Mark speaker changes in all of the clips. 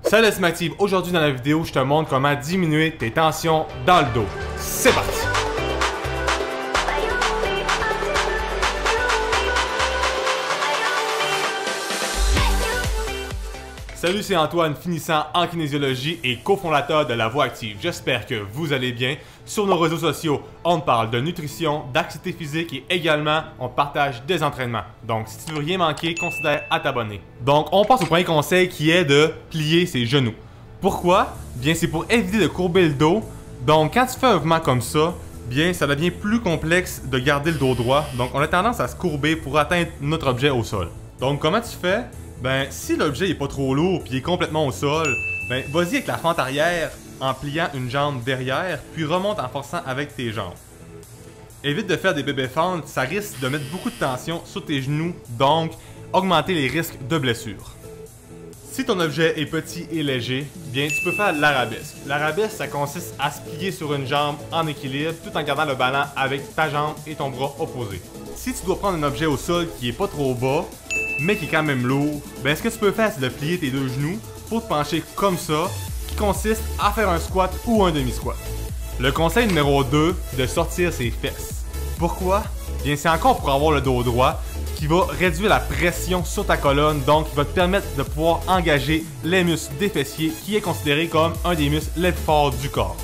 Speaker 1: Salut c'est Active, aujourd'hui dans la vidéo, je te montre comment diminuer tes tensions dans le dos. C'est parti! Salut, c'est Antoine, finissant en kinésiologie et cofondateur de La Voix Active. J'espère que vous allez bien. Sur nos réseaux sociaux, on parle de nutrition, d'activité physique et également, on partage des entraînements. Donc, si tu veux rien manquer, considère à t'abonner. Donc, on passe au premier conseil qui est de plier ses genoux. Pourquoi? Bien, c'est pour éviter de courber le dos. Donc, quand tu fais un mouvement comme ça, bien, ça devient plus complexe de garder le dos droit. Donc, on a tendance à se courber pour atteindre notre objet au sol. Donc, comment tu fais? Ben, si l'objet n'est pas trop lourd et est complètement au sol, ben, vas-y avec la fente arrière en pliant une jambe derrière, puis remonte en forçant avec tes jambes. Évite de faire des bébés fentes, ça risque de mettre beaucoup de tension sur tes genoux, donc augmenter les risques de blessures. Si ton objet est petit et léger, bien, tu peux faire l'arabesque. L'arabesque, ça consiste à se plier sur une jambe en équilibre tout en gardant le ballon avec ta jambe et ton bras opposés. Si tu dois prendre un objet au sol qui est pas trop bas, mais qui est quand même lourd, ben ce que tu peux faire, c'est de plier tes deux genoux pour te pencher comme ça, qui consiste à faire un squat ou un demi-squat. Le conseil numéro 2, c'est de sortir ses fesses. Pourquoi? Bien, c'est encore pour avoir le dos droit, qui va réduire la pression sur ta colonne, donc qui va te permettre de pouvoir engager les muscles des fessiers, qui est considéré comme un des muscles les plus forts du corps.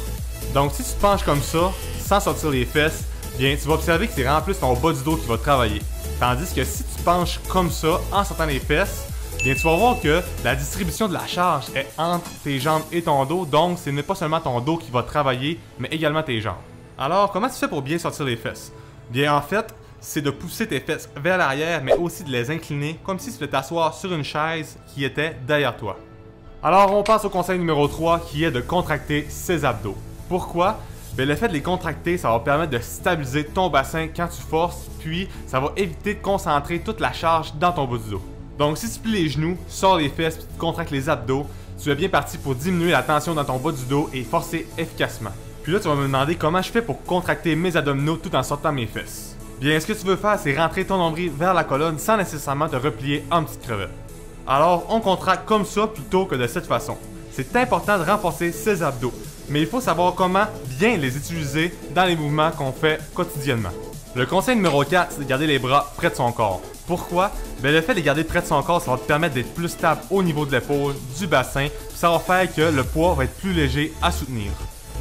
Speaker 1: Donc si tu te penches comme ça, sans sortir les fesses, bien, tu vas observer que c'est vraiment plus ton bas du dos qui va travailler. Tandis que si tu te penches comme ça, en sortant les fesses, bien, tu vas voir que la distribution de la charge est entre tes jambes et ton dos, donc ce n'est pas seulement ton dos qui va travailler, mais également tes jambes. Alors, comment tu fais pour bien sortir les fesses? Bien, en fait, c'est de pousser tes fesses vers l'arrière, mais aussi de les incliner, comme si tu voulais t'asseoir sur une chaise qui était derrière toi. Alors, on passe au conseil numéro 3, qui est de contracter ses abdos. Pourquoi? Bien, le fait de les contracter, ça va permettre de stabiliser ton bassin quand tu forces, puis ça va éviter de concentrer toute la charge dans ton bas du dos. Donc si tu plies les genoux, sors les fesses puis tu contractes les abdos, tu es bien parti pour diminuer la tension dans ton bas du dos et forcer efficacement. Puis là, tu vas me demander comment je fais pour contracter mes abdominaux tout en sortant mes fesses. Bien, ce que tu veux faire, c'est rentrer ton nombril vers la colonne sans nécessairement te replier en petite crevette. Alors, on contracte comme ça plutôt que de cette façon. C'est important de renforcer ses abdos, mais il faut savoir comment bien les utiliser dans les mouvements qu'on fait quotidiennement. Le conseil numéro 4, c'est de garder les bras près de son corps. Pourquoi? Bien, le fait de les garder près de son corps, ça va te permettre d'être plus stable au niveau de l'épaule, du bassin, puis ça va faire que le poids va être plus léger à soutenir.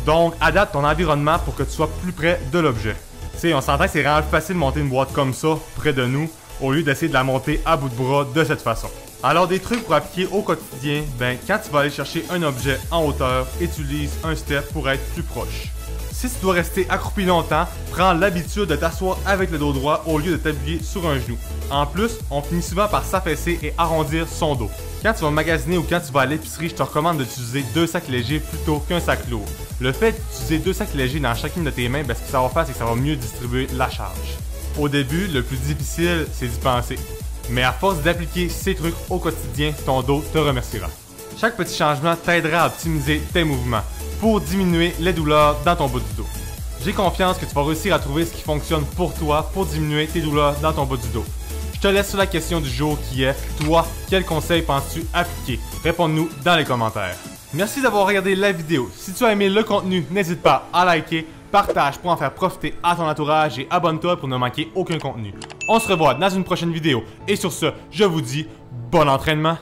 Speaker 1: Donc, adapte ton environnement pour que tu sois plus près de l'objet. Tu sais, on s'entend que c'est vraiment plus facile de monter une boîte comme ça, près de nous, au lieu d'essayer de la monter à bout de bras de cette façon. Alors, des trucs pour appliquer au quotidien, ben, quand tu vas aller chercher un objet en hauteur, utilise un step pour être plus proche. Si tu dois rester accroupi longtemps, prends l'habitude de t'asseoir avec le dos droit au lieu de t'appuyer sur un genou. En plus, on finit souvent par s'affaisser et arrondir son dos. Quand tu vas magasiner ou quand tu vas à l'épicerie, je te recommande d'utiliser 2 sacs légers plutôt qu'un sac lourd. Le fait d'utiliser 2 sacs légers dans chacune de tes mains, ben, ce que ça va faire, c'est que ça va mieux distribuer la charge. Au début, le plus difficile, c'est d'y penser. Mais à force d'appliquer ces trucs au quotidien, ton dos te remerciera. Chaque petit changement t'aidera à optimiser tes mouvements pour diminuer les douleurs dans ton bas du dos. J'ai confiance que tu vas réussir à trouver ce qui fonctionne pour toi pour diminuer tes douleurs dans ton bas du dos. Je te laisse sur la question du jour qui est, toi, quel conseil penses-tu appliquer? Réponds-nous dans les commentaires. Merci d'avoir regardé la vidéo. Si tu as aimé le contenu, n'hésite pas à liker, partage pour en faire profiter à ton entourage et abonne-toi pour ne manquer aucun contenu. On se revoit dans une prochaine vidéo et sur ce, je vous dis bon entraînement!